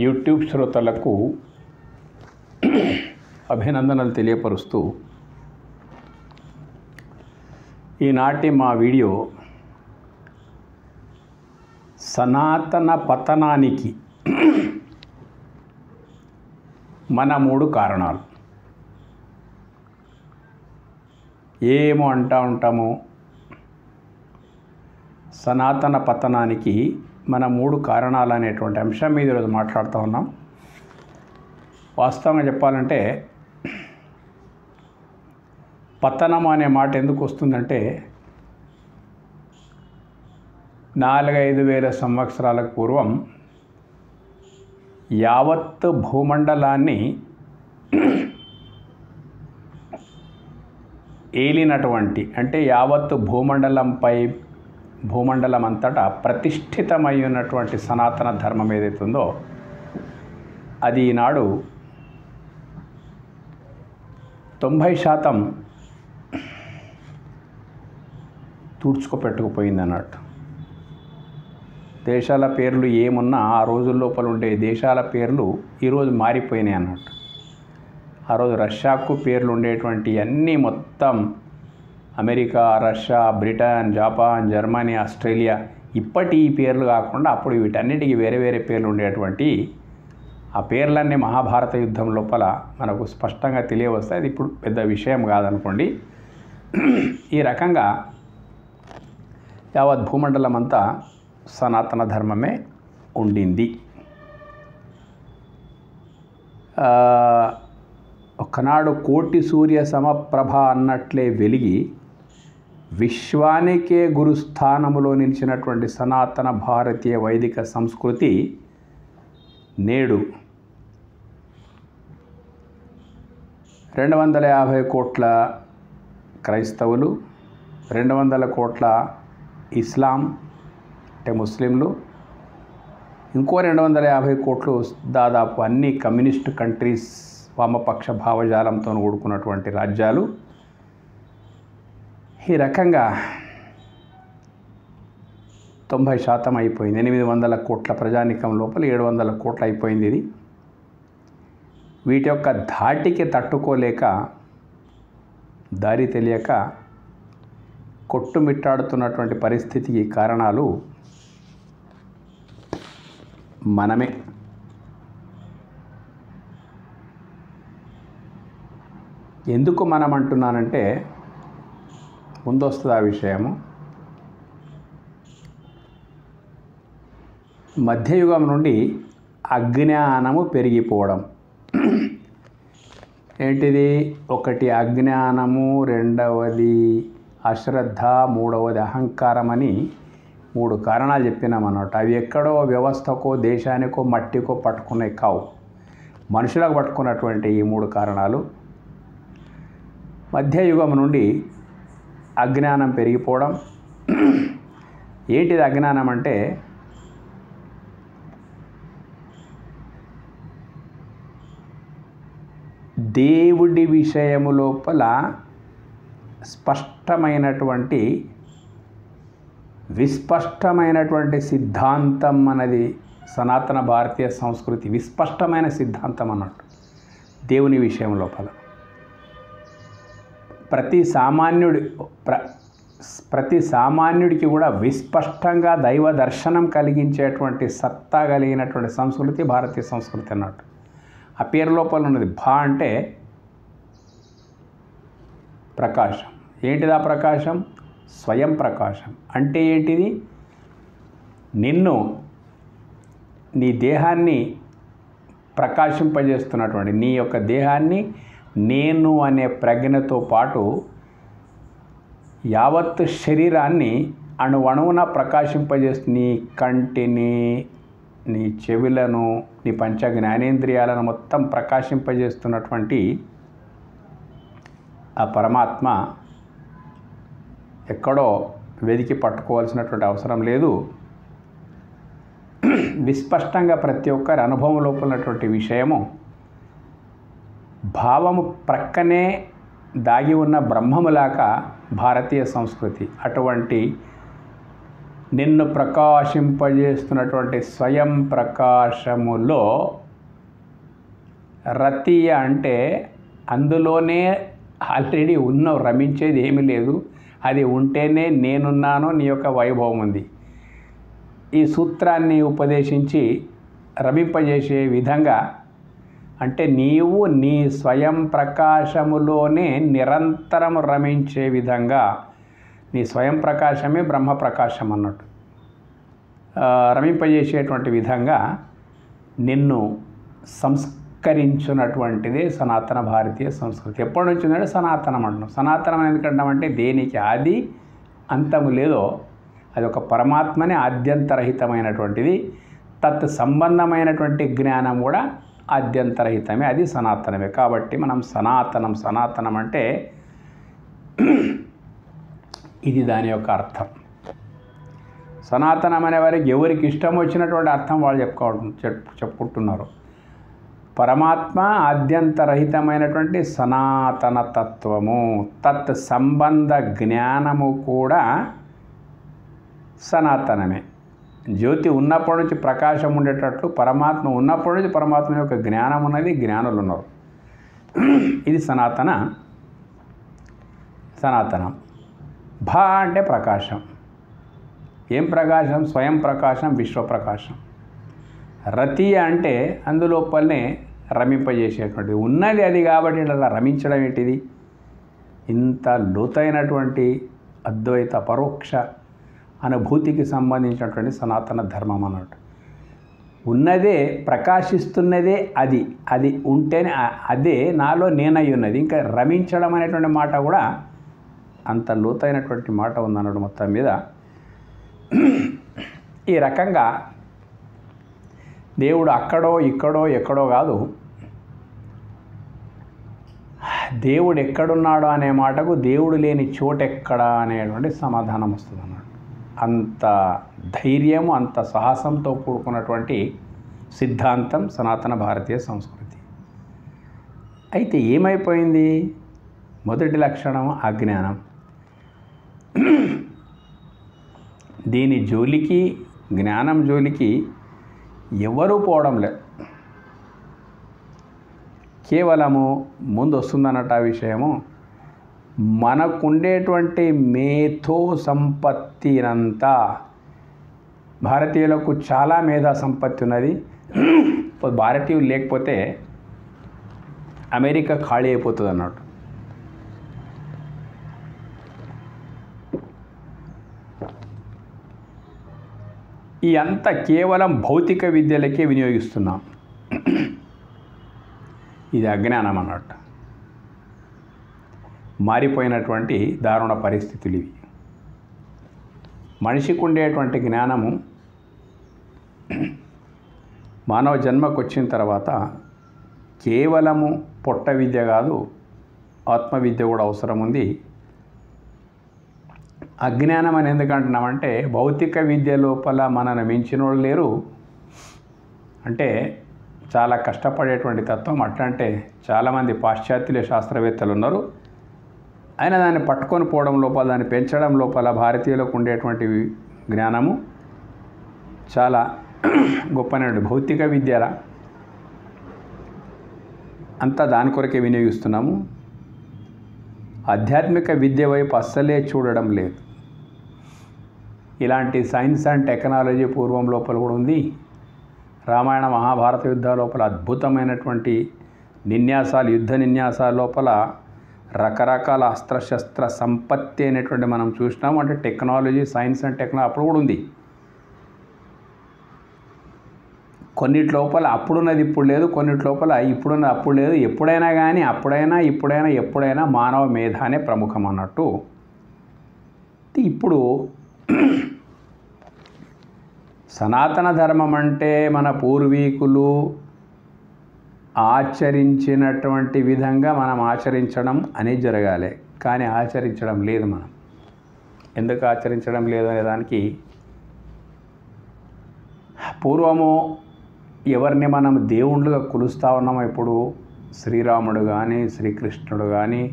YouTube శ్రోతలకు అభినందనలు తెలియపరుస్తూ ఈనాటి మా వీడియో సనాతన పతనానికి మన 3 కారణాలు. ఏమో అంటూ ఉంటాము, సనాతన పతనానికి మన 3 కారణాలు అనేటువంటి అంశం మీద ఈరోజు మాట్లాడుతూ ఉన్నాం. వాస్తవంగా చెప్పాలంటే పతనం అనే మాట ఎందుకు వస్తుందంటే 4-5 వేల సంవత్సరాలకు పూర్వం యావత్ భూమండలాన్ని ఏలినటువంటి, అంటే యావత్ భూమండలం అంతటా ప్రతిష్ఠితమై ఉన్నటువంటి సనాతన ధర్మం ఏదైతుందో అది ఈనాడు 90% తూర్చుకుపెట్టుకుపోయింది అన్నట్టు. దేశాల పేర్లు ఏమున్నా ఆ రోజు లోపల ఉండే దేశాల పేర్లు ఈరోజు మారిపోయినాయి అన్నట్టు. ఆ రోజు రష్యాకు పేర్లు ఉండేటువంటి అన్నీ మొత్తం America, Russia, Britain, Japan, Germany, Australia ఇప్పటి ఈ పేర్లు కాకుండా అప్పుడు వీటన్నిటికీ వేరే వేరే పేర్లు ఉండేటువంటి ఆ పేర్లన్నీ మహాభారత యుద్ధం లోపల మనకు స్పష్టంగా తెలియవస్తాయి. అది ఇప్పుడు పెద్ద విషయం కాదనుకోండి. ఈ రకంగా యావత్ భూమండలం అంతా సనాతన ధర్మమే ఉండింది. ఒకనాడు కోటి సూర్య సమప్రభ అన్నట్లే వెలిగి విశ్వానికే గురుస్థానములో నిలిచినటువంటి సనాతన భారతీయ వైదిక సంస్కృతి నేడు 250 కోట్ల క్రైస్తవులు, 200 కోట్ల ఇస్లాం అంటే ముస్లింలు, ఇంకో 250 కోట్లు దాదాపు అన్ని కమ్యూనిస్ట్ కంట్రీస్, వామపక్ష భావజాలంతో కూడుకున్నటువంటి రాజ్యాలు. ఈ రకంగా 90% అయిపోయింది. 800 కోట్ల ప్రజానికం లోపల 700 కోట్లు అయిపోయింది. ఇది వీటి యొక్క ధాటికి తట్టుకోలేక, దారి తెలియక కొట్టుమిట్టాడుతున్నటువంటి పరిస్థితికి కారణాలు మనమే. ఎందుకు మనం అంటున్నానంటే ముందొస్తుంది ఆ విషయము. మధ్యయుగం నుండి అజ్ఞానము పెరిగిపోవడం. ఏంటిది? ఒకటి అజ్ఞానము, రెండవది అశ్రద్ధ, మూడవది అహంకారం అని 3 కారణాలు చెప్పినామన్నమాట. అవి ఎక్కడో వ్యవస్థకో, దేశానికో, మట్టికో పట్టుకునే కావు, మనుషులకు పట్టుకున్నటువంటి ఈ 3 కారణాలు. మధ్యయుగం నుండి అజ్ఞానం పెరిగిపోవడం. ఏంటిది అజ్ఞానం అంటే దేవుడి విషయము లోపల స్పష్టమైనటువంటి విస్పష్టమైనటువంటి సిద్ధాంతం అన్నది సనాతన భారతీయ సంస్కృతి విస్పష్టమైన సిద్ధాంతం అన్నట్టు. దేవుని విషయం లోపల ప్రతి సామాన్యుడికి కూడా విస్పష్టంగా దైవ దర్శనం కలిగించేటువంటి సత్తా కలిగినటువంటి సంస్కృతి భారతీయ సంస్కృతి అన్నట్టు. ఆ పేరు లోపల ఉన్నది భా అంటే ప్రకాశం. ఏంటిదా ప్రకాశం? స్వయం ప్రకాశం. అంటే ఏంటిది? నిన్ను, నీ దేహాన్ని ప్రకాశింపజేస్తున్నటువంటి, నీ యొక్క దేహాన్ని నేను అనే ప్రజ్ఞతో పాటు యావత్ శరీరాన్ని అణువణువున ప్రకాశింపజేస్తూ నీ కంటిని, నీ చెవులను, నీ పంచ జ్ఞానేంద్రియాలను మొత్తం ప్రకాశింపజేస్తున్నటువంటి ఆ పరమాత్మ ఎక్కడో వెదికి పట్టుకోవాల్సినటువంటి అవసరం లేదు. విస్పష్టంగా ప్రతి ఒక్కరి అనుభవం లోపల ఉన్నటువంటి విషయము భావము ప్రక్కనే దాగి ఉన్న బ్రహ్మములాగా భారతీయ సంస్కృతి. అటువంటి నిన్ను ప్రకాశింపజేస్తున్నటువంటి స్వయం ప్రకాశములో రతీయ అంటే అందులోనే ఆల్రెడీ ఉన్నావు, రమించేది ఏమీ లేదు. అది ఉంటేనే నేనున్నాను, నీ యొక్క వైభవం ఉంది. ఈ సూత్రాన్ని ఉపదేశించి రమింపజేసే విధంగా, అంటే నీవు నీ స్వయం ప్రకాశములోనే నిరంతరం రమించే విధంగా, నీ స్వయం ప్రకాశమే బ్రహ్మ ప్రకాశం అన్నట్టు రమింపజేసేటువంటి విధంగా నిన్ను సంస్కరించున్నటువంటిదే సనాతన భారతీయ సంస్కృతి. ఎప్పటి నుంచి ఉందంటే సనాతనం అంటున్నాం. సనాతనం ఎందుకంటామంటే దేనికి ఆది అంతము లేదో అది ఒక పరమాత్మనే ఆద్యంతరహితమైనటువంటిది. తత్ సంబంధమైనటువంటి జ్ఞానం కూడా ఆద్యంతరహితమే, అది సనాతనమే. కాబట్టి మనం సనాతనం అంటే ఇది దాని యొక్క అర్థం. సనాతనం అనే వారికి ఎవరికి ఇష్టం వచ్చినటువంటి అర్థం వాళ్ళు చెప్పుకుంటున్నారు. పరమాత్మ ఆద్యంతరహితమైనటువంటి సనాతన తత్వము, తత్ సంబంధ జ్ఞానము కూడా సనాతనమే. జ్యోతి ఉన్నప్పటి నుంచి ప్రకాశం ఉండేటట్లు పరమాత్మ ఉన్నప్పటి నుంచి పరమాత్మ యొక్క జ్ఞానం ఉన్నది, జ్ఞానులు ఉన్నారు. ఇది సనాతనం. భా అంటే ప్రకాశం. ఏం ప్రకాశం? స్వయం ప్రకాశం, విశ్వప్రకాశం. రతీయ అంటే అందులోపలనే రమింపజేసేటువంటిది ఉన్నది అది. కాబట్టి ఇలా రమించడం ఏంటిది? ఇంత లోతైనటువంటి అద్వైత పరోక్ష అనుభూతికి సంబంధించినటువంటి సనాతన ధర్మం అన్నట్టు. ఉన్నదే, ప్రకాశిస్తున్నదే అది ఉంటేనే అదే నాలో నేనై ఉన్నది. ఇంకా రమించడం అనేటువంటి మాట కూడా అంత లోతైనటువంటి మాట ఉందన్నట్టు. మొత్తం మీద ఈ రకంగా దేవుడు అక్కడో ఇక్కడో ఎక్కడో కాదు, దేవుడు ఎక్కడున్నాడో అనే మాటకు దేవుడు లేని చోటెక్కడా అనేటువంటి సమాధానం వస్తుంది అన్నమాట. అంత ధైర్యము, అంత సాహసంతో కూడుకున్నటువంటి సిద్ధాంతం సనాతన భారతీయ సంస్కృతి. అయితే ఏమైపోయింది? మొదటి లక్షణం అజ్ఞానం. దీని జోలికి, జ్ఞానం జోలికి ఎవరూ పోవడం లేదు. కేవలము ముందు వస్తుందన్నట్టు ఆ విషయము, మనకుండేటువంటి మేధో సంపత్తినంతా, భారతీయులకు చాలా మేధా సంపత్తి ఉన్నది. భారతీయులు లేకపోతే అమెరికా ఖాళీ అయిపోతుంది అన్నట్టు. ఈ అంతా కేవలం భౌతిక విద్యలకే వినియోగిస్తున్నాం. ఇది అజ్ఞానం అన్నట్టు. మారిపోయినటువంటి దారుణ పరిస్థితులు ఇవి. మనిషికి ఉండేటువంటి జ్ఞానము మానవ జన్మకు వచ్చిన తర్వాత కేవలము పొట్ట విద్య కాదు, ఆత్మవిద్య కూడా అవసరం ఉంది. అజ్ఞానం అని ఎందుకంటున్నామంటే భౌతిక విద్య లోపల మనను మించిన వాళ్ళు లేరు. అంటే చాలా కష్టపడేటువంటి తత్వం. అట్లంటే చాలామంది పాశ్చాత్యుల శాస్త్రవేత్తలు ఉన్నారు. అయినా దాన్ని పట్టుకొని పోవడం లోపల, దాన్ని పెంచడం లోపల భారతీయులకు ఉండేటువంటి జ్ఞానము చాలా గొప్పనండి. భౌతిక విద్యల అంతా దాని కొరకే వినియోగిస్తున్నాము. ఆధ్యాత్మిక విద్య వైపు అస్సలే చూడడం లేదు. ఇలాంటి సైన్స్ అండ్ టెక్నాలజీ పూర్వం లోపల కూడా ఉంది. రామాయణ మహాభారత యుద్ధాల లోపల అద్భుతమైనటువంటి నిన్యాసాలు, యుద్ధ నిన్యాసాల లోపల రకరకాల అస్త్రశస్త్ర సంపత్తి అనేటువంటి మనం చూసినాము. అంటే టెక్నాలజీ, సైన్స్ అండ్ టెక్నాలజీ అప్పుడు కూడా ఉంది. కొన్నిటి లోపల అప్పుడున్నది ఇప్పుడు లేదు, కొన్నిటి లోపల ఇప్పుడున్నది అప్పుడు లేదు. ఎప్పుడైనా కానీ, ఎప్పుడైనా మానవ మేధానే ప్రముఖం అన్నట్టు. ఇప్పుడు సనాతన ధర్మం అంటే మన పూర్వీకులు ఆచరించినటువంటి విధంగా మనం ఆచరించడం అనేది జరగాలి. కానీ ఆచరించడం లేదు. మనం ఎందుకు ఆచరించడం లేదు అనే దానికి పూర్వము ఎవరిని మనం దేవుళ్ళుగా కొలుస్తూ ఉన్నామో, ఇప్పుడు శ్రీరాముడు కానీ, శ్రీకృష్ణుడు కానీ,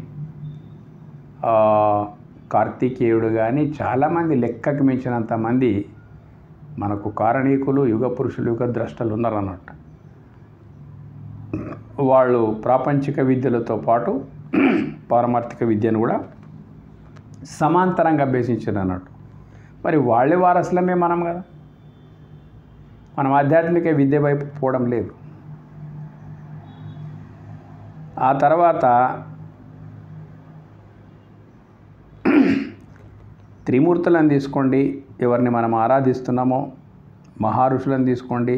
కార్తికేయుడు కానీ చాలామంది లెక్కకు మించినంతమంది మనకు కారణీకులు, యుగ పురుషులు, యుగ ద్రష్టలు ఉన్నారన్నట్టు. వాళ్ళు ప్రాపంచిక విద్యలతో పాటు పారమార్థిక విద్యను కూడా సమాంతరంగా అభ్యసించారు అన్నట్టు. మరి వాళ్ళ వారసులమే మనం కదా. మనం ఆధ్యాత్మిక విద్య వైపు పోవడం లేదు. ఆ తర్వాత త్రిమూర్తులను తీసుకోండి, ఎవరిని మనం ఆరాధిస్తున్నామో, మహారుషులను తీసుకోండి,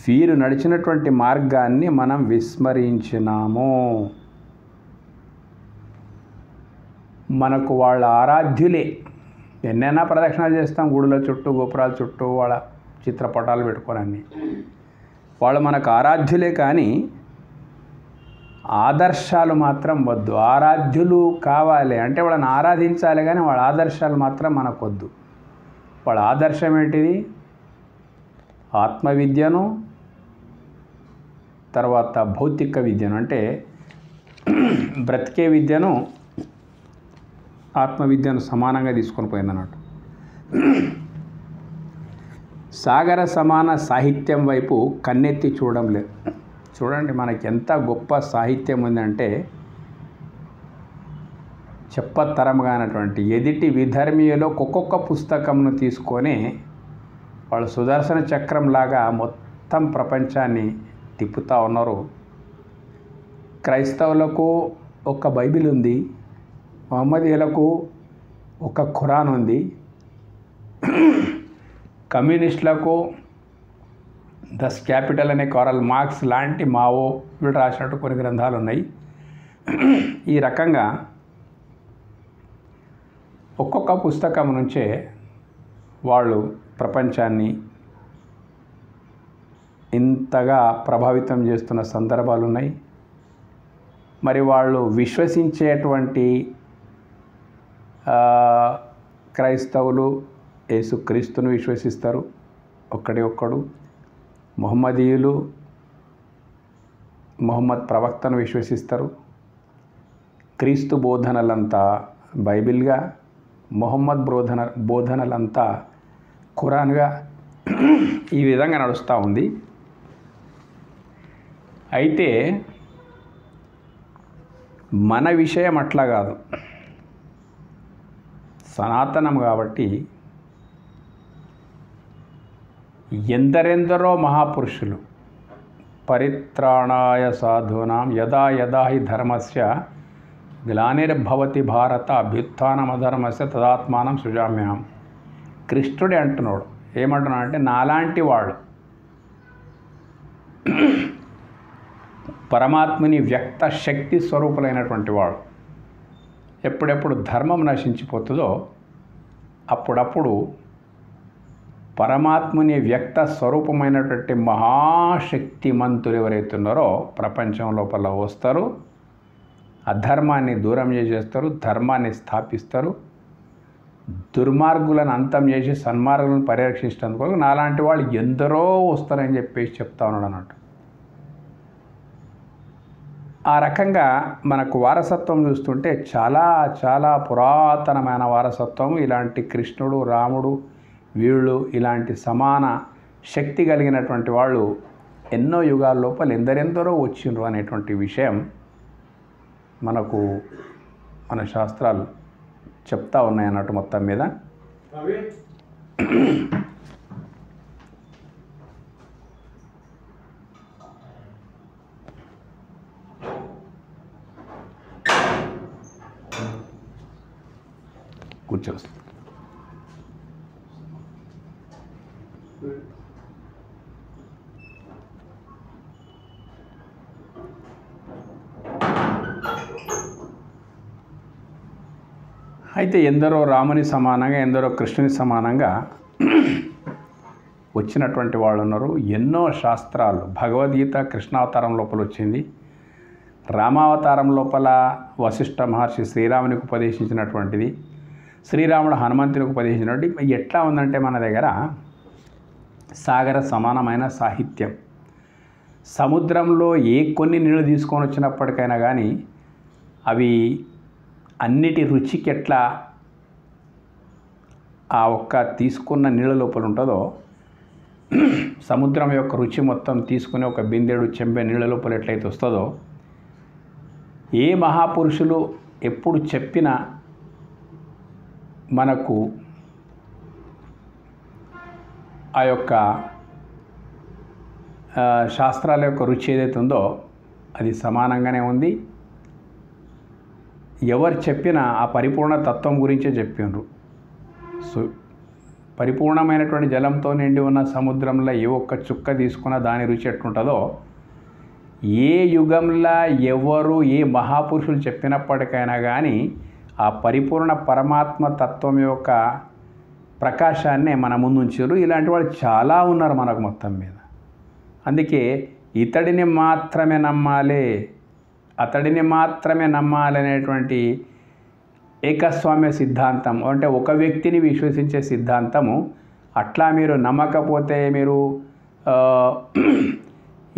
వీరు నడిచినటువంటి మార్గాన్ని మనం విస్మరించినాము. మనకు వాళ్ళ ఆరాధ్యులే. ఎన్నైనా ప్రదక్షిణాలు చేస్తాం, గుడుల చుట్టూ, గోపురాల చుట్టూ వాళ్ళ చిత్రపటాలు పెట్టుకోనని. వాళ్ళు మనకు ఆరాధ్యులే, కానీ ఆదర్శాలు మాత్రం వద్దు. ఆరాధ్యులు కావాలి అంటే వాళ్ళని ఆరాధించాలి, కానీ వాళ్ళ ఆదర్శాలు మాత్రం మనకొద్దు. వాళ్ళ ఆదర్శం ఏంటిది? ఆత్మవిద్యను, తర్వాత భౌతిక విద్యను, అంటే బ్రతికే విద్యను, ఆత్మవిద్యను సమానంగా తీసుకొని పోయిందన్నట్టు. సాగర సమాన సాహిత్యం వైపు కన్నెత్తి చూడడం లేదు. చూడండి, మనకి ఎంత గొప్ప సాహిత్యం ఉందంటే చెప్పతరంగానటువంటి ఎదిటి విధర్మీయులో ఒక్కొక్క పుస్తకంను తీసుకొని వాళ్ళు సుదర్శన చక్రంలాగా మొత్తం ప్రపంచాన్ని తిప్పుతూ ఉన్నారు. క్రైస్తవులకు ఒక బైబిల్ ఉంది, మహమ్మదీయులకు ఒక ఖురాన్ ఉంది, కమ్యూనిస్టులకు దస్ క్యాపిటల్ అనే కారల్ మార్క్స్ లాంటి మావో వీళ్ళు రాసినట్టు కొన్ని గ్రంథాలు ఉన్నాయి. ఈ రకంగా ఒక్కొక్క పుస్తకం నుంచే వాళ్ళు ప్రపంచాన్ని ఇంతగా ప్రభావితం చేస్తున్న సందర్భాలు ఉన్నాయి. మరి వాళ్ళు విశ్వసించేటువంటి క్రైస్తవులు యేసుక్రీస్తును విశ్వసిస్తారు, ఒక్కడు. మొహమ్మదీయులు మొహమ్మద్ ప్రవక్తను విశ్వసిస్తారు. క్రీస్తు బోధనలంతా బైబిల్గా, మొహమ్మద్ బోధనలంతా ఖురాన్గా ఈ విధంగా నడుస్తూ ఉంది. అయితే మన విషయం అట్లా కాదు, సనాతనం కాబట్టి ఎందరెందరో మహాపురుషులు పరిత్రాణాయ సాధూనాం యదా యదా హి ధర్మస్య గ్లానిర్భవతి భారత అభ్యుత్థానమధర్మస్య తదాత్మానం సృజామ్యహం. కృష్ణుడే అంటున్నాడు. ఏమంటున్నాడు అంటే, నాలాంటి వాళ్ళు పరమాత్మని వ్యక్త శక్తి స్వరూపులైనటువంటి వాడు ఎప్పుడెప్పుడు ధర్మం నశించిపోతుందో అప్పుడప్పుడు పరమాత్మని వ్యక్త స్వరూపమైనటువంటి మహాశక్తిమంతులు ఎవరైతే ఉన్నారో ప్రపంచం లోపల వస్తారు, అధర్మాన్ని దూరం చేసేస్తారు, ధర్మాన్ని స్థాపిస్తారు, దుర్మార్గులను అంతం చేసి సన్మార్గులను పరిరక్షించడానికి నాలాంటి వాళ్ళు ఎందరో వస్తారని చెప్పేసి చెప్తా ఉన్నాడు అన్నట్టు. ఆ రకంగా మనకు వారసత్వం చూస్తుంటే చాలా చాలా పురాతనమైన వారసత్వం. ఇలాంటి కృష్ణుడు, రాముడు, వీళ్ళు ఇలాంటి సమాన శక్తి కలిగినటువంటి వాళ్ళు ఎన్నో యుగాల లోపల ఎందరెందరో వచ్చిండ్రు అనేటువంటి విషయం మనకు మన శాస్త్రాలు చెప్తా ఉన్నాయి అన్నట్టు. మొత్తం మీద కూర్చోస్తుంది. అయితే ఎందరో రాముని సమానంగా, ఎందరో కృష్ణుని సమానంగా వచ్చినటువంటి వాళ్ళు ఉన్నారు. ఎన్నో శాస్త్రాలు, భగవద్గీత కృష్ణావతారం లోపల వచ్చింది, రామావతారం లోపల వశిష్ఠ మహర్షి శ్రీరామునికి ఉపదేశించినటువంటిది, శ్రీరాముడు హనుమంతునికి ఉపదేశించినటువంటి. ఎట్లా ఉందంటే మన దగ్గర సాగర సమానమైన సాహిత్యం. సముద్రంలో ఏ కొన్ని నీళ్ళు తీసుకొని వచ్చినప్పటికైనా కానీ అవి అన్నిటి రుచికి ఎట్లా ఆ ఒక్క తీసుకున్న నీళ్ళ లోపల ఉంటుందో, సముద్రం యొక్క రుచి మొత్తం తీసుకుని ఒక బిందెడు చెంబె నీళ్ళ లోపల ఎట్లయితే వస్తుందో, ఏ మహాపురుషులు ఎప్పుడు చెప్పినా మనకు ఆ యొక్క శాస్త్రాల యొక్క రుచి ఏదైతే ఉందో అది సమానంగానే ఉంది. ఎవరు చెప్పినా ఆ పరిపూర్ణ తత్వం గురించే చెప్పినారు. సో పరిపూర్ణమైనటువంటి జలంతో నిండి ఉన్న సముద్రంలో ఏ ఒక్క చుక్క తీసుకున్నా దాని రుచి ఎట్లుంటుందో, ఏ యుగంలో ఎవరు ఏ మహాపురుషులు చెప్పినప్పటికైనా కానీ ఆ పరిపూర్ణ పరమాత్మ తత్వం యొక్క ప్రకాశాన్నే మన ముందుంచారు. ఇలాంటి వాళ్ళు చాలా ఉన్నారు మనకు మొత్తం మీద. అందుకే ఇతడిని మాత్రమే నమ్మాలి, అతడిని మాత్రమే నమ్మాలి అనేటువంటి ఏకస్వామ్య సిద్ధాంతం, అంటే ఒక వ్యక్తిని విశ్వసించే సిద్ధాంతము. అట్లా మీరు నమ్మకపోతే మీరు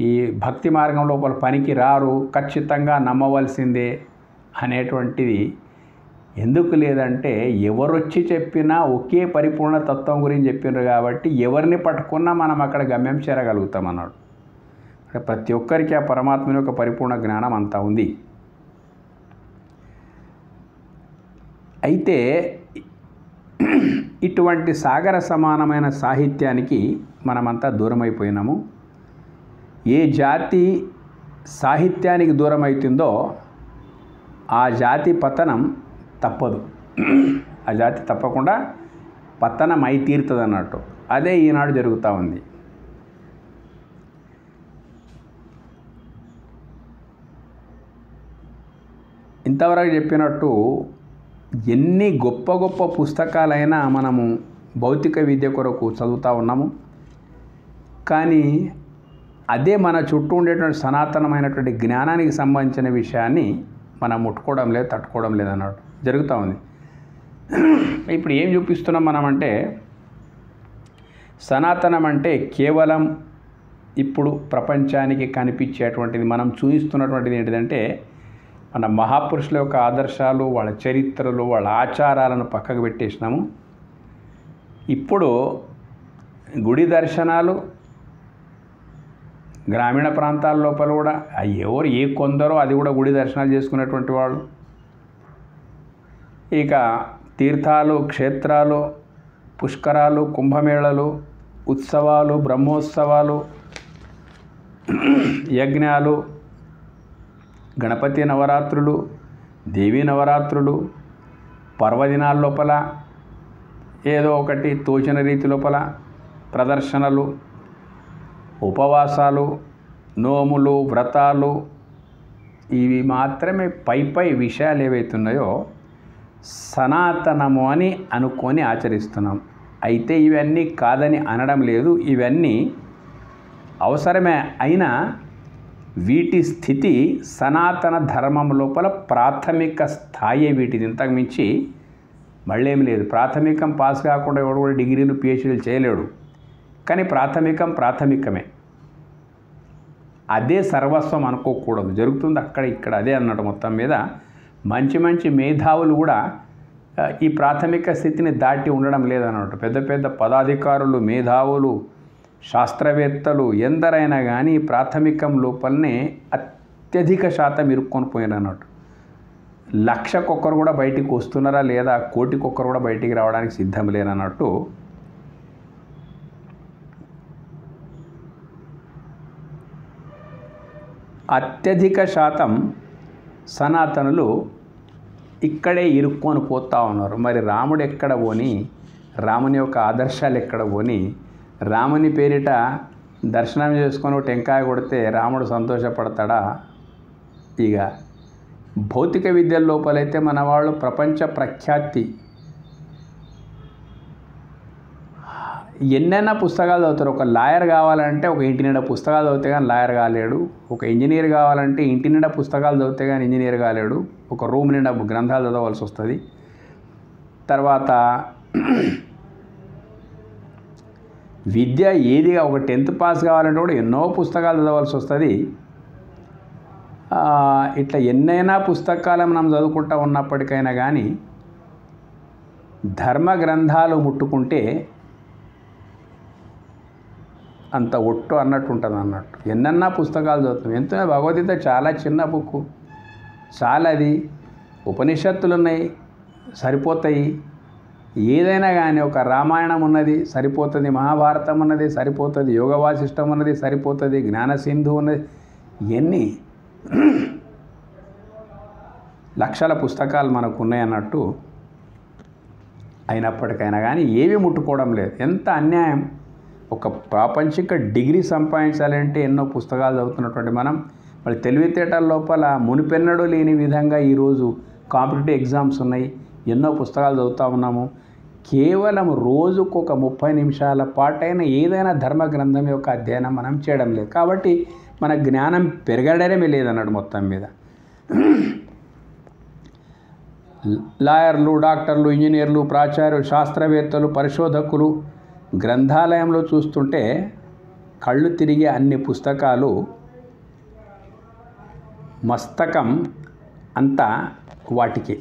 ఈ భక్తి మార్గం లోపల పనికి రారు, ఖచ్చితంగా నమ్మవలసిందే అనేటువంటిది ఎందుకు లేదంటే, ఎవరొచ్చి చెప్పినా ఒకే పరిపూర్ణ తత్వం గురించి చెప్పినారు కాబట్టి ఎవరిని పట్టుకున్నా మనం అక్కడ గమ్యం చేరగలుగుతాం అన్నాడు. ప్రతి ఒక్కరికి ఆ పరమాత్మని యొక్క పరిపూర్ణ జ్ఞానం అంతా ఉంది. అయితే ఇటువంటి సాగర సమానమైన సాహిత్యానికి మనమంతా దూరమైపోయినాము. ఏ జాతి సాహిత్యానికి దూరం అవుతుందో ఆ జాతి పతనం తప్పదు, ఆ జాతి తప్పకుండా పతనం అయి తీరుతుంది అన్నట్టు. అదే ఈనాడు జరుగుతూ ఉంది. ఇంతవరకు చెప్పినట్టు ఎన్ని గొప్ప గొప్ప పుస్తకాలైనా మనము భౌతిక విద్య కొరకు చదువుతూ ఉన్నాము, కానీ అదే మన చుట్టూ ఉండేటువంటి సనాతనమైనటువంటి జ్ఞానానికి సంబంధించిన విషయాన్ని మనం ముట్టుకోవడం లేదు, తట్టుకోవడం లేదు అన్నట్టు జరుగుతూ ఉంది. ఇప్పుడు ఏం చూపిస్తున్నాం మనం అంటే, సనాతనం అంటే కేవలం ఇప్పుడు ప్రపంచానికి కనిపించేటువంటిది, మనం చూపిస్తున్నటువంటిది ఏంటిదంటే మన మహాపురుషుల యొక్క ఆదర్శాలు, వాళ్ళ చరిత్రలు, వాళ్ళ ఆచారాలను పక్కకు పెట్టేసినాము. ఇప్పుడు గుడి దర్శనాలు గ్రామీణ ప్రాంతాల లోపల కూడా ఎవరు ఏ కొందరో అది కూడా గుడి దర్శనాలు చేసుకునేటువంటి వాళ్ళు. ఇక తీర్థాలు, క్షేత్రాలు, పుష్కరాలు, కుంభమేళలు, ఉత్సవాలు, బ్రహ్మోత్సవాలు, యజ్ఞాలు, గణపతి నవరాత్రులు, దేవీ నవరాత్రులు, పర్వదినాల లోపల ఏదో ఒకటి తోచిన రీతి లోపల ప్రదర్శనలు, ఉపవాసాలు, నోములు, వ్రతాలు, ఇవి మాత్రమే పై విషయాలు ఏవైతున్నాయో సనాతనము అని అనుకొని ఆచరిస్తున్నాం. అయితే ఇవన్నీ కాదని అనడం లేదు, ఇవన్నీ అవసరమే. అయినా వీటి స్థితి సనాతన ధర్మం లోపల ప్రాథమిక స్థాయి వీటిది, ఇంతకు మించి మళ్ళీ ఏమి లేదు. ప్రాథమికం పాస్ కాకుండా ఎవడు కూడా డిగ్రీలు పిహెచ్డీలు చేయలేడు, కానీ ప్రాథమికం ప్రాథమికమే, అదే సర్వస్వం అనుకోకూడదు. జరుగుతుంది అక్కడ ఇక్కడ అదే అన్నట్టు. మొత్తం మీద మంచి మంచి మేధావులు కూడా ఈ ప్రాథమిక స్థితిని దాటి ఉండడం లేదన్నట్టు. పెద్ద పెద్ద పదాధికారులు, మేధావులు, శాస్త్రవేత్తలు ఎందరైనా కానీ ప్రాథమికం లోపలనే అత్యధిక శాతం ఇరుక్కొని పోయినట్టు. 1,00,000 కూడా బయటికి వస్తున్నారా లేదా, 1,00,000 కూడా బయటికి రావడానికి సిద్ధం లేనన్నట్టు. అత్యధిక శాతం సనాతనులు ఇక్కడే ఇరుక్కొని పోతూ ఉన్నారు. మరి రాముడు ఎక్కడ పోని, రాముని యొక్క ఆదర్శాలు ఎక్కడ పోని, రాముని పేరిట దర్శనం చేసుకొని టెంకాయ కొడితే రాముడు సంతోషపడతాడా? ఇక భౌతిక విద్యల లోపలైతే మన వాళ్ళు ప్రపంచ ప్రఖ్యాతి, ఎన్నైనా పుస్తకాలు చదువుతారు. ఒక లాయర్ కావాలంటే ఒక ఇంటి నిండా పుస్తకాలు చదివితే కానీ లాయర్ కాలేడు. ఒక ఇంజనీర్ కావాలంటే ఇంటి నిండా పుస్తకాలు చదివితే కానీ ఇంజనీర్ కాలేడు. ఒక రూమ్ నిండా గ్రంథాలు చదవలసి వస్తుంది. తర్వాత విద్య ఏదిగా ఒక 10th పాస్ కావాలంటే కూడా ఎన్నో పుస్తకాలు చదవలసి వస్తుంది. ఇట్లా ఎన్నైనా పుస్తకాలు మనం చదువుకుంటూ ఉన్నప్పటికైనా కానీ ధర్మ గ్రంథాలు ముట్టుకుంటే అంత ఒట్టు అన్నట్టు ఉంటుంది అన్నట్టు. ఎన్నన్నా పుస్తకాలు చదువుతాం, ఎంతో భగవద్గీత చాలా చిన్న బుక్కు, చాలా అది ఉపనిషత్తులు ఉన్నాయి సరిపోతాయి. ఏదైనా కానీ ఒక రామాయణం ఉన్నది సరిపోతుంది, మహాభారతం ఉన్నది సరిపోతుంది, యోగ వాసిష్టం ఉన్నది సరిపోతుంది, జ్ఞానసింధు ఉన్నది, ఎన్ని లక్షల పుస్తకాలు మనకు ఉన్నాయన్నట్టు. అయినప్పటికైనా కానీ ఏవి ముట్టుకోవడం లేదు. ఎంత అన్యాయం! ఒక ప్రాపంచిక డిగ్రీ సంపాదించాలంటే ఎన్నో పుస్తకాలు చదువుతున్నటువంటి మనం మళ్ళీ తెలివితేటల లోపల మునిపెన్నడూ లేని విధంగా ఈరోజు కాంపిటేటివ్ ఎగ్జామ్స్ ఉన్నాయి, ఎన్నో పుస్తకాలు చదువుతూ ఉన్నాము. కేవలం రోజుకు ఒక 30 నిమిషాల పాటైన ఏదైనా ధర్మ గ్రంథం యొక్క అధ్యయనం మనం చేయడం లేదు. కాబట్టి మన జ్ఞానం పెరగడమే లేదన్నాడు మొత్తం మీద. లాయర్లు, డాక్టర్లు, ఇంజనీర్లు, ప్రాచార్యులు, శాస్త్రవేత్తలు, పరిశోధకులు గ్రంథాలయంలో చూస్తుంటే కళ్ళు తిరిగే అన్ని పుస్తకాలు, మస్తకం అంతా వాటికి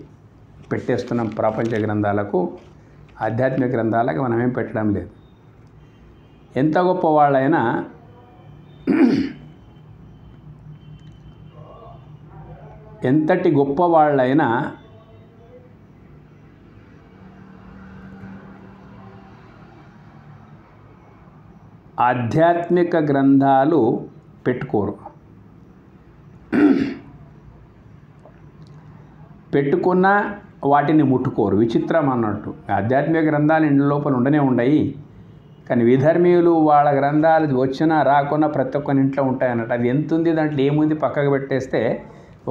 పెట్టేస్తున్నాం. ప్రపంచ గ్రంథాలకు, ఆధ్యాత్మిక గ్రంథాలకు మనమేం పెట్టడం లేదు. ఎంత గొప్ప వాళ్ళైనా ఎంతటి గొప్ప వాళ్ళైనా ఆధ్యాత్మిక గ్రంథాలు పెట్టుకోరు. పెట్టుకున్న వాటిని ముట్టుకోరు. విచిత్రం అన్నట్టు. ఆధ్యాత్మిక గ్రంథాలు ఇంటి లోపల ఉండనే ఉండయి, కానీ విధర్మీయులు వాళ్ళ గ్రంథాలు వచ్చినా రాకున్నా ప్రతి ఒక్కరి ఇంట్లో ఉంటాయి అన్నట్టు. అది ఎంత ఉంది, దాంట్లో ఏముంది పక్కకు పెట్టేస్తే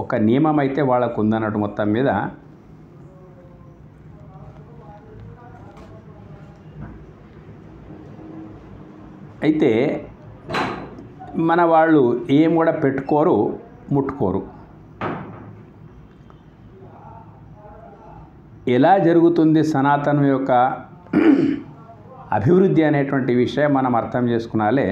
ఒక నియమం అయితే వాళ్ళకు ఉందన్నట్టు. మొత్తం మీద అయితే మన వాళ్ళు ఏం కూడా పెట్టుకోరు, ముట్టుకోరు. ఎలా జరుగుతుంది సనాతనం యొక్క అభివృద్ధి అనేటువంటి విషయం మనం అర్థం చేసుకున్నాలే.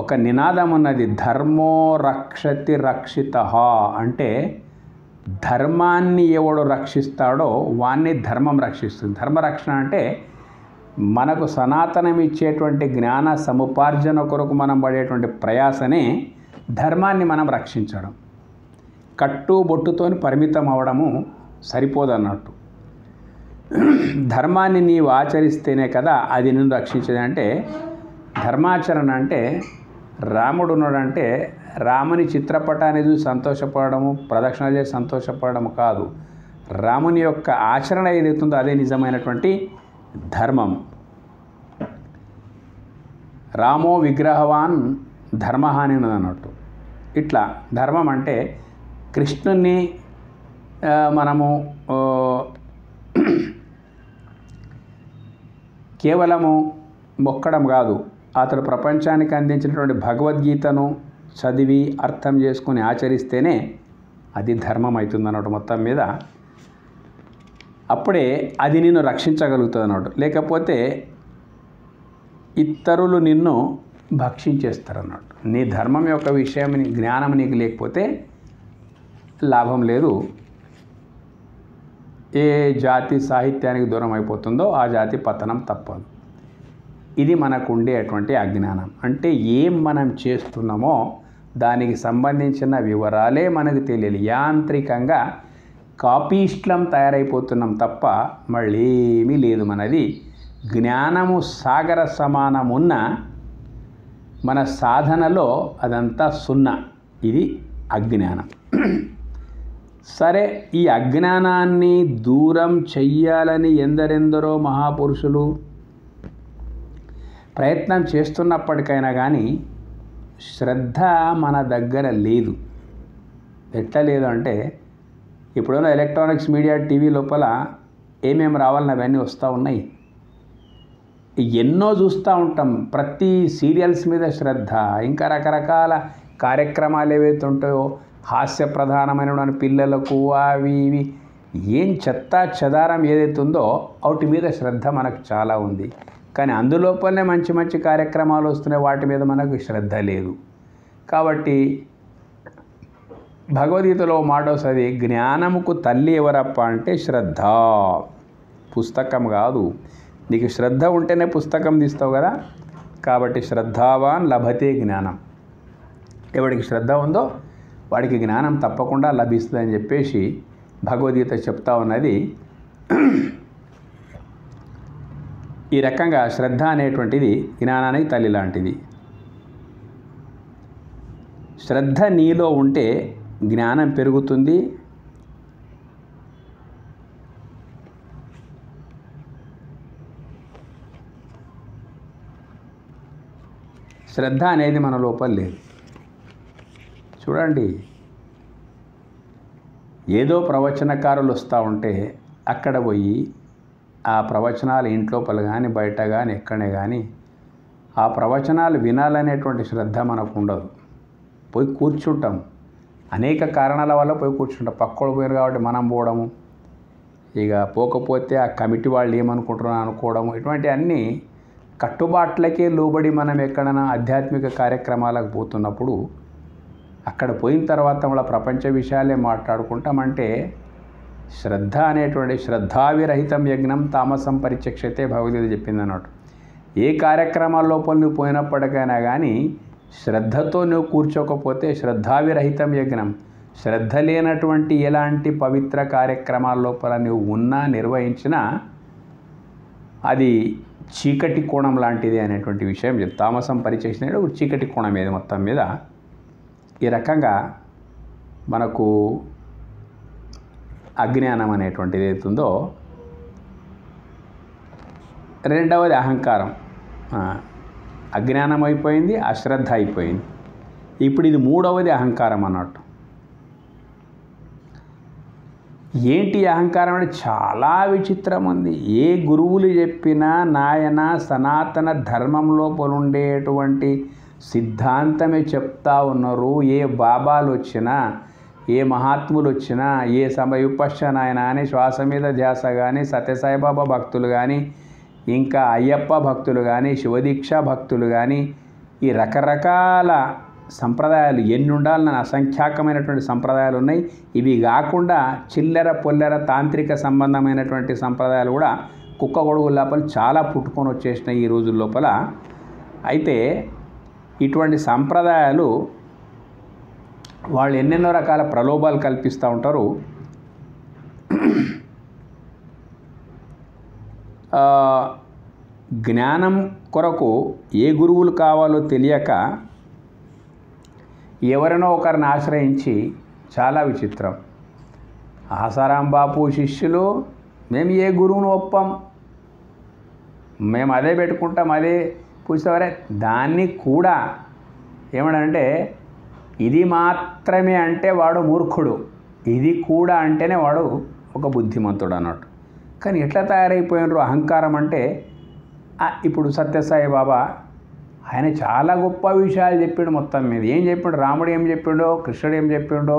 ఒక నినాదం ఉన్నది, ధర్మో రక్షతి రక్షితః అంటే ధర్మాన్ని ఎవడు రక్షిస్తాడో వాణ్ణి ధర్మం రక్షిస్తుంది. ధర్మరక్షణ అంటే మనకు సనాతనం ఇచ్చేటువంటి జ్ఞాన సముపార్జన కొరకు మనం పడేటువంటి ప్రయాసనే ధర్మాన్ని మనం రక్షించడం. కట్టు బొట్టుతోని పరిమితం అవడము సరిపోదన్నట్టు. ధర్మాన్ని నీవు ఆచరిస్తేనే కదా అది నిన్ను రక్షించేది. అంటే ధర్మాచరణ అంటే రాముడు ఉన్నాడంటే రాముని చిత్రపటాన్ని చూసి సంతోషపడము, ప్రదక్షిణ చేసి సంతోషపడము కాదు. రాముని యొక్క ఆచరణ ఏదైతుందో అదే నిజమైనటువంటి ధర్మం. రామో విగ్రహవాన్ ధర్మహాని అన్నట్టు. ఇట్లా ధర్మం అంటే కృష్ణుని మనము కేవలము మొక్కడం కాదు, అతడు ప్రపంచానికి అందించినటువంటి భగవద్గీతను చదివి అర్థం చేసుకుని ఆచరిస్తేనే అది ధర్మం అవుతుంది అన్నట్టు. మొత్తం మీద అప్పుడే అది నిన్ను రక్షించగలుగుతుంది అన్నట్టు. లేకపోతే ఇతరులు నిన్ను భక్షించేస్తారు అన్నట్టు. నీ ధర్మం యొక్క విషయం జ్ఞానం నీకు లేకపోతే లాభం లేదు. ఏ జాతి సాహిత్యానికి దూరం అయిపోతుందో ఆ జాతి పతనం తప్పదు. ఇది మనకు ఉండేటువంటి అజ్ఞానం. అంటే ఏం మనం చేస్తున్నామో దానికి సంబంధించిన వివరాలే మనకు తెలియాలి. యాంత్రికంగా కాపీస్ట్లం తయారైపోతున్నాం తప్ప మళ్ళీ ఏమీ లేదు. మనది జ్ఞానము సాగర సమానమున్న మన సాధనలో అదంతా సున్నా. ఇది అజ్ఞానం. సరే, ఈ అజ్ఞానాన్ని దూరం చెయ్యాలని ఎందరెందరో మహాపురుషులు ప్రయత్నం చేస్తున్నప్పటికైనా కానీ శ్రద్ధ మన దగ్గర లేదు. ఎట్లా లేదు అంటే ఇప్పుడున్న ఎలక్ట్రానిక్స్ మీడియా టీవీ లోపల ఏమేమి రావాలని అవన్నీ వస్తూ ఉన్నాయి. ఎన్నో చూస్తూ ఉంటాం. ప్రతి సీరియల్స్ మీద శ్రద్ధ, ఇంకా రకరకాల కార్యక్రమాలు ఏవైతే ఉంటాయో హాస్య ప్రధానమైన పిల్లలకు అవి ఇవి ఏం చెత్త చెదారం ఏదైతే ఉందో వాటి మీద శ్రద్ధ మనకు చాలా ఉంది. కానీ అందులోపలనే మంచి మంచి కార్యక్రమాలు వస్తున్నాయి, వాటి మీద మనకు శ్రద్ధ లేదు. కాబట్టి భగవద్గీతలో మాట వస్తుంది, జ్ఞానముకు తల్లి ఎవరప్ప అంటే శ్రద్ధ, పుస్తకం కాదు. నీకు శ్రద్ధ ఉంటేనే పుస్తకం తీస్తావు కదా. కాబట్టి శ్రద్ధావాన్ లభతే జ్ఞానం. ఎవడికి శ్రద్ధ ఉందో వాడికి జ్ఞానం తప్పకుండా లభిస్తుందని చెప్పేసి భగవద్గీత చెప్తా ఉన్నది. ఈ రకంగా శ్రద్ధ అనేటువంటిది జ్ఞానానికి తల్లి లాంటిది. శ్రద్ధ నీలో ఉంటే జ్ఞానం పెరుగుతుంది. శ్రద్ధ అనేది మన లోపల లేదు. చూడండి, ఏదో ప్రవచనకారులు వస్తూ ఉంటే అక్కడ పోయి ఆ ప్రవచనాలు ఇంట్లోపల కానీ బయట కానీ ఎక్కడే కానీ ఆ ప్రవచనాలు వినాలనేటువంటి శ్రద్ధ మనకు ఉండదు. పోయి కూర్చుంటాం, అనేక కారణాల వల్ల పోయి కూర్చుంటాం. పక్కోడు పోయారు కాబట్టి మనం పోవడము, ఇక పోకపోతే ఆ కమిటీ వాళ్ళు ఏమనుకుంటున్నారు అనుకోవడము, ఇటువంటి అన్నీ కట్టుబాట్లకే లోబడి మనం ఎక్కడైనా ఆధ్యాత్మిక కార్యక్రమాలకు పోతున్నప్పుడు అక్కడ పోయిన తర్వాత వాళ్ళ ప్రపంచ విషయాలే మాట్లాడుకుంటామంటే శ్రద్ధ అనేటువంటి శ్రద్ధావిరహితం యజ్ఞం తామసం పరిచక్షతే భగవద్గీత చెప్పింది అన్నట్టు. ఏ కార్యక్రమాల లోపల నువ్వు పోయినప్పటికైనా కానీ శ్రద్ధతో నువ్వు కూర్చోకపోతే శ్రద్ధావిరహితం యజ్ఞం, శ్రద్ధ లేనటువంటి ఎలాంటి పవిత్ర కార్యక్రమాల లోపల నువ్వు ఉన్నా నిర్వహించినా అది చీకటి కోణం లాంటిది అనేటువంటి విషయం తామసం పరిచక్షణ చీకటి కోణం ఏది మొత్తం మీద. ఈ రకంగా మనకు అజ్ఞానం అనేటువంటిది ఏదైతుందో, రెండవది అహంకారం. అజ్ఞానం అయిపోయింది, అశ్రద్ధ అయిపోయింది. ఇప్పుడు ఇది మూడవది అహంకారం అన్నట్టు. ఏంటి అహంకారం అంటే చాలా విచిత్రం ఉంది. ఏ గురువులు చెప్పినా నాయన సనాతన ధర్మంలో ఉండేటువంటి సిద్ధాంతమే చెప్తా ఉన్నారు. ఏ బాబాలు వచ్చినా, ఏ మహాత్ములు వచ్చినా, ఏ విపశ్యనాయన అని శ్వాస మీద ధ్యాస కానీ, సత్యసాయిబాబా భక్తులు కానీ, ఇంకా అయ్యప్ప భక్తులు కానీ, శివదీక్ష భక్తులు కానీ, ఈ రకరకాల సంప్రదాయాలు ఎన్ని ఉండాలని అసంఖ్యాకమైనటువంటి సంప్రదాయాలు ఉన్నాయి. ఇవి కాకుండా చిల్లర పొల్లర తాంత్రిక సంబంధమైనటువంటి సంప్రదాయాలు కూడా కుక్క గొడుగు లోపల చాలా పుట్టుకొని వచ్చేసినాయి ఈ రోజుల లోపల. అయితే ఇటువంటి సంప్రదాయాలు వాళ్ళు ఎన్నెన్నో రకాల ప్రలోభాలు కల్పిస్తూ ఉంటారు. జ్ఞానం కొరకు ఏ గురువులు కావాలో తెలియక ఎవరినో ఒకరిని ఆశ్రయించి, చాలా విచిత్రం, ఆసారాం బాపు శిష్యులు మేము ఏ గురువును ఒప్పం, మేము అదే పెట్టుకుంటాం, అదే పూజవరే. దాన్ని కూడా ఏమనంటే ఇది మాత్రమే అంటే వాడు మూర్ఖుడు, ఇది కూడా అంటేనే వాడు ఒక బుద్ధిమంతుడు అన్నట్టు. కానీ ఎట్లా తయారైపోయినారు అహంకారం అంటే, ఇప్పుడు సత్యసాయి బాబా ఆయన చాలా గొప్ప విషయాలు చెప్పిండు. మొత్తం మీద ఏం చెప్పిండు, రాముడు ఏం చెప్పిండో, కృష్ణుడు ఏం చెప్పిండో,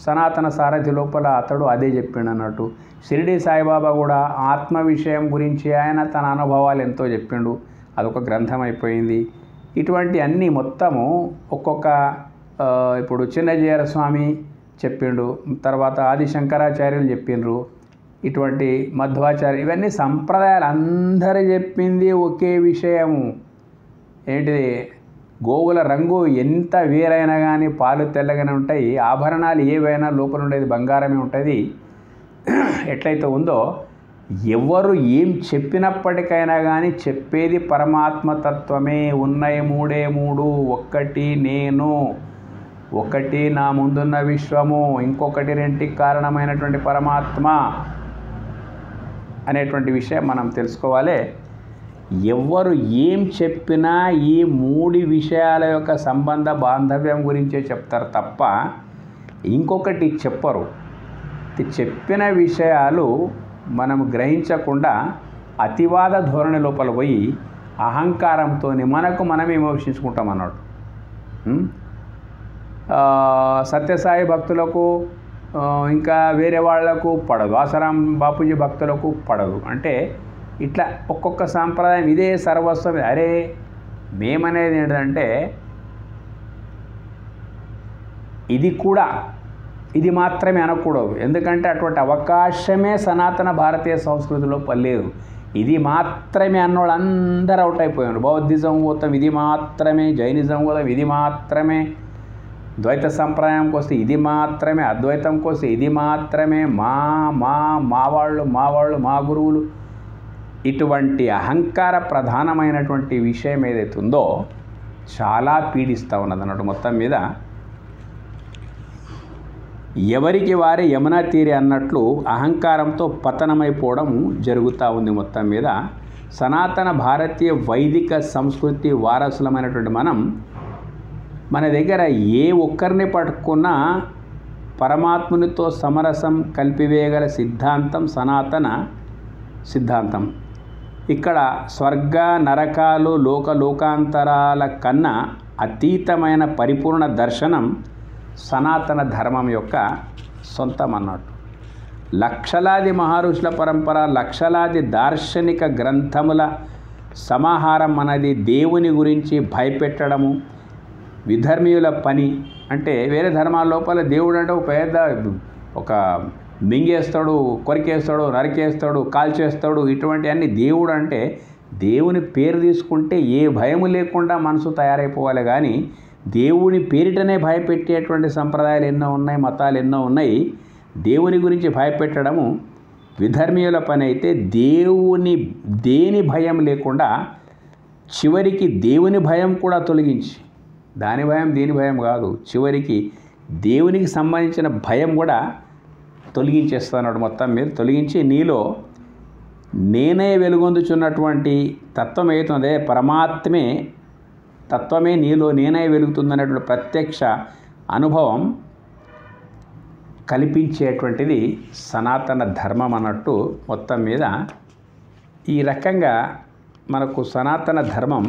సనాతన సారథి లోపల అతడు అదే చెప్పిండు అన్నట్టు. షిరిడి సాయిబాబా కూడా ఆత్మ విషయం గురించి ఆయన తన అనుభవాలు ఎంతో చెప్పిండు, అదొక గ్రంథం అయిపోయింది. ఇటువంటి అన్నీ మొత్తము ఒక్కొక్క ఇప్పుడు చిన్నజీయర స్వామి చెప్పిండు, తర్వాత ఆది శంకరాచార్యులు చెప్పిండ్రు, ఇటువంటి మధ్వాచార్య, ఇవన్నీ సంప్రదాయాలు అందరూ చెప్పింది ఒకే విషయము. ఏంటిది, గోవుల రంగు ఎంత వేరైనా కానీ పాలు తెల్లగానే ఉంటాయి, ఆభరణాలు ఏవైనా లోపల ఉండేది బంగారమే ఉంటుంది. ఎట్లయితే ఉందో ఎవరు ఏం చెప్పినప్పటికైనా కానీ చెప్పేది పరమాత్మతత్వమే. ఉన్నాయి మూడే మూడు, ఒక్కటి నేను, ఒకటి నా ముందున్న విశ్వము, ఇంకొకటి రెంటికి కారణమైనటువంటి పరమాత్మ అనేటువంటి విషయం మనం తెలుసుకోవాలి. ఎవరు ఏం చెప్పినా ఈ మూడు విషయాల యొక్క సంబంధ బాంధవ్యం గురించే చెప్తారు తప్ప ఇంకొకటి చెప్పరు. చెప్పిన విషయాలు మనం గ్రహించకుండా అతివాద ధోరణి లోపల పోయి అహంకారంతో మనకు మనమే విమర్శించుకుంటాం అన్నాడు. సత్యసాయి భక్తులకు ఇంకా వేరే వాళ్లకు పడదు, ఆసారాం బాపూజీ భక్తులకు పడదు. అంటే ఇట్లా ఒక్కొక్క సాంప్రదాయం ఇదే సర్వస్వం. అరే మేమనేది ఏంటంటే ఇది కూడా ఇది మాత్రమే అనకూడదు. ఎందుకంటే అటువంటి అవకాశమే సనాతన భారతీయ సంస్కృతిలో పర్లేదు. ఇది మాత్రమే అన్నోళ్ళు అందరూ అవుట్ అయిపోయారు. బౌద్ధిజం పోతాం ఇది మాత్రమే, జైనిజం పోతాం ఇది మాత్రమే, ద్వైత సంప్రదాయంకి వస్తే ఇది మాత్రమే, అద్వైతంకి వస్తే ఇది మాత్రమే, మా వాళ్ళు మా గురువులు. ఇటువంటి అహంకార ప్రధానమైనటువంటి విషయం ఏదైతే ఉందో చాలా పీడిస్తూ ఉన్నది అన్నట్టు. మొత్తం మీద ఎవరికి వారే యమునా తీరే అన్నట్లు అహంకారంతో పతనమైపోవడం జరుగుతూ ఉంది. మొత్తం మీద సనాతన భారతీయ వైదిక సంస్కృతి వారసులమైనటువంటి మన దగ్గర ఏ ఒక్కరిని పట్టుకున్నా పరమాత్మునితో సమరసం కల్పివేయగల సిద్ధాంతం సనాతన సిద్ధాంతం. ఇక్కడ స్వర్గ నరకాలు లోకాంతరాల కన్నా అతీతమైన పరిపూర్ణ దర్శనం సనాతన ధర్మం యొక్క సొంతం అన్నట్టు. లక్షలాది మహర్షుల పరంపర, లక్షలాది దార్శనిక గ్రంథముల సమాహారం అనేది దేవుని గురించి భయపెట్టడము విధర్మీయుల పని. అంటే వేరే ధర్మాల లోపల దేవుడు అంటే ఒక మింగేస్తాడు, కొరికేస్తాడు, నరికేస్తాడు, కాల్చేస్తాడు, ఇటువంటి అన్ని. దేవుడు అంటే దేవుని పేరు తీసుకుంటే ఏ భయము లేకుండా మనసు తయారైపోవాలి. కానీ దేవుని పేరిటనే భయపెట్టేటువంటి సంప్రదాయాలు ఎన్నో ఉన్నాయి, మతాలు ఎన్నో ఉన్నాయి. దేవుని గురించి భయపెట్టడము విధర్మీయుల పని అయితే దేని భయం లేకుండా చివరికి దేవుని భయం కూడా తొలగించి, దాని భయం దీని భయం కాదు, చివరికి దేవునికి సంబంధించిన భయం కూడా తొలగించేస్తున్నాడు. మొత్తం మీద తొలగించి నీలో నేనే వెలుగొందుచున్నటువంటి తత్వం ఏతుందే పరమాత్మే తత్వమే నీలో నేనే వెలుగుతుందనేటువంటి ప్రత్యక్ష అనుభవం కల్పించేటువంటిది సనాతన ధర్మం అన్నట్టు. మొత్తం మీద ఈ రకంగా మనకు సనాతన ధర్మం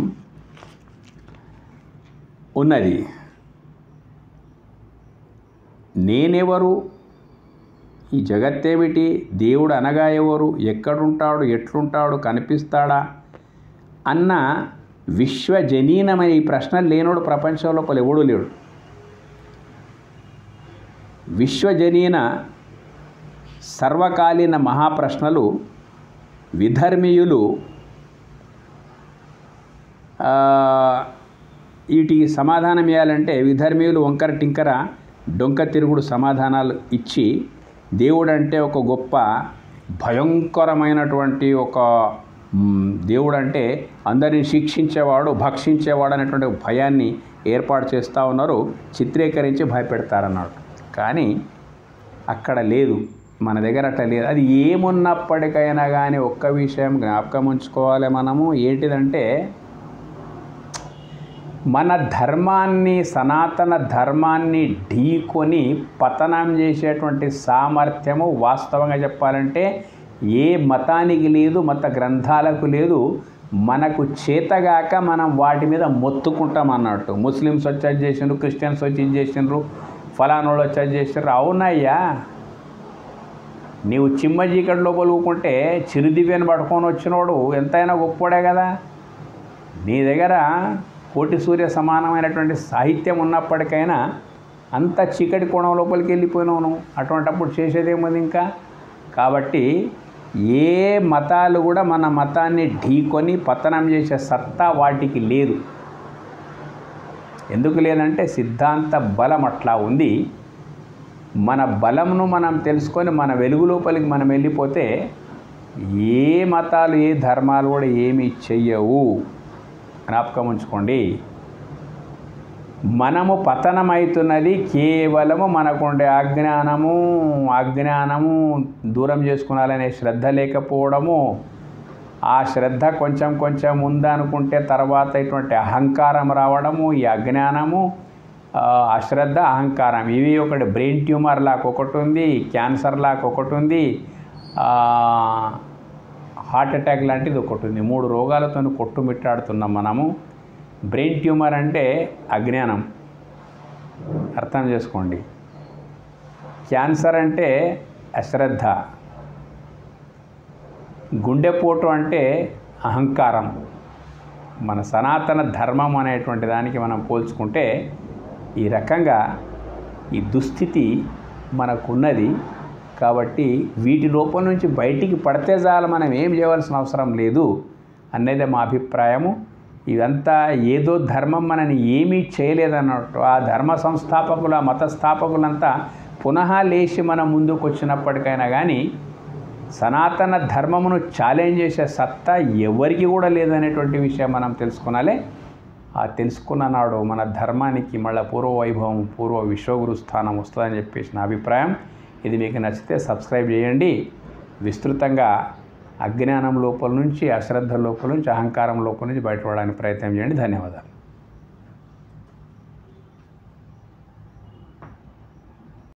ఉన్నది. నేనెవరు, ఈ జగత్తేమిటి, దేవుడు అనగా ఎవరు, ఎక్కడుంటాడు, ఎట్లుంటాడు, కనిపిస్తాడా అన్న విశ్వజనీనమైన ఈ ప్రశ్నలు లేనోడు ప్రపంచం లోపల ఎవడూ లేడు. విశ్వజనీన సర్వకాలీన మహాప్రశ్నలు విధర్మీయులు వీటికి సమాధానం ఇవ్వాలంటే విధర్మీయులు వంకర టింకర డొంక తిరుగుడు సమాధానాలు ఇచ్చి దేవుడు అంటే ఒక గొప్ప భయంకరమైనటువంటి ఒక దేవుడు అంటే అందరినీ శిక్షించేవాడు, భక్షించేవాడు అనేటువంటి భయాన్ని ఏర్పాటు చేస్తూ ఉన్నారు, చిత్రీకరించి భయపెడతారన్నాడు. కానీ అక్కడ లేదు, మన దగ్గర అట్లా లేదు. అది ఏమున్నప్పటికైనా కానీ ఒక్క విషయం జ్ఞాపకం ఉంచుకోవాలి మనము. ఏంటిదంటే మన ధర్మాన్ని, సనాతన ధర్మాన్ని ఢీకొని పతనం చేసేటువంటి సామర్థ్యము వాస్తవంగా చెప్పాలంటే ఏ మతానికి లేదు, మత గ్రంథాలకు లేదు. మనకు చేతగాక మనం వాటి మీద మొత్తుకుంటాం అన్నట్టు. ముస్లిమ్స్ వచ్చి అది చేసిండ్రు, క్రిస్టియన్స్ వచ్చి ఇది చేసిండ్రు, ఫలానోళ్ళు వచ్చి అది చేసిండ్రు. అవునయ్యా, నీవు చిమ్మ చీకటి లోపల ఊకుంటే చిరుదివ్యని పట్టుకొని వచ్చినోడు ఎంతైనా గొప్పోడే కదా. నీ దగ్గర కోటి సూర్య సమానమైనటువంటి సాహిత్యం ఉన్నప్పటికైనా అంత చీకటి కోణం లోపలికి వెళ్ళిపోయినావు నువ్వు. అటువంటిప్పుడు చేసేదేముంది ఇంకా. కాబట్టి ఏ మతాలు కూడా మన మతాన్ని ఢీకొని పతనం చేసే సత్తా వాటికి లేదు. ఎందుకు లేదంటే సిద్ధాంత బలం అట్లా ఉంది. మన బలంను మనం తెలుసుకొని మన వెలుగు లోపలికి మనం వెళ్ళిపోతే ఏ మతాలు ఏ ధర్మాలు కూడా ఏమీ చెయ్యవు. జ్ఞాపకం ఉంచుకోండి. మనము పతనమవుతున్నది కేవలము మనకుండే అజ్ఞానము దూరం చేసుకునాలనే శ్రద్ధ లేకపోవడము. ఆ శ్రద్ధ కొంచెం ఉందనుకుంటే తర్వాత ఇటువంటి అహంకారం రావడము, ఈ అజ్ఞానము, అశ్రద్ధ, అహంకారం ఇవి ఒకటి. బ్రెయిన్ ట్యూమర్ లాగా ఒకటి ఉంది, క్యాన్సర్ లాగా ఒకటి ఉంది, హార్ట్ అటాక్ లాంటిది ఒకటి ఉంది. 3 రోగాలతో కొట్టుమిట్టాడుతున్నాం మనము. బ్రెయిన్ ట్యూమర్ అంటే అజ్ఞానం, అర్థం చేసుకోండి. క్యాన్సర్ అంటే అశ్రద్ధ, గుండెపోటు అంటే అహంకారం. మన సనాతన ధర్మం అనేటువంటి దానికి మనం పోల్చుకుంటే ఈ రకంగా ఈ దుస్థితి మనకున్నది. కాబట్టి వీటి లోపల నుంచి బయటికి పడితే చాలు, మనం ఏం చేయవలసిన అవసరం లేదు అనేది మా అభిప్రాయము. ఇదంతా ఏదో ధర్మం మనని ఏమీ చేయలేదన్నట్టు ఆ ధర్మ సంస్థాపకులు, ఆ మత స్థాపకులంతా పునః లేచి మన ముందుకు వచ్చినప్పటికైనా కానీ సనాతన ధర్మమును ఛాలెంజ్ చేసే సత్తా ఎవరికి కూడా లేదనేటువంటి విషయం మనం తెలుసుకోవాలి. ఆ తెలుసుకున్న నాడు మన ధర్మానికి మళ్ళీ పూర్వ వైభవం, పూర్వ విశ్వగురు స్థానం వస్తుందని చెప్పేసి నా అభిప్రాయం. ఇది మీకు నచ్చితే సబ్స్క్రైబ్ చేయండి. విస్తృతంగా అజ్ఞానం లోపల నుంచి, అశ్రద్ధ లోపల నుంచి, అహంకారం లోపల నుంచి బయటపడడానికి ప్రయత్నం చేయండి. ధన్యవాదాలు.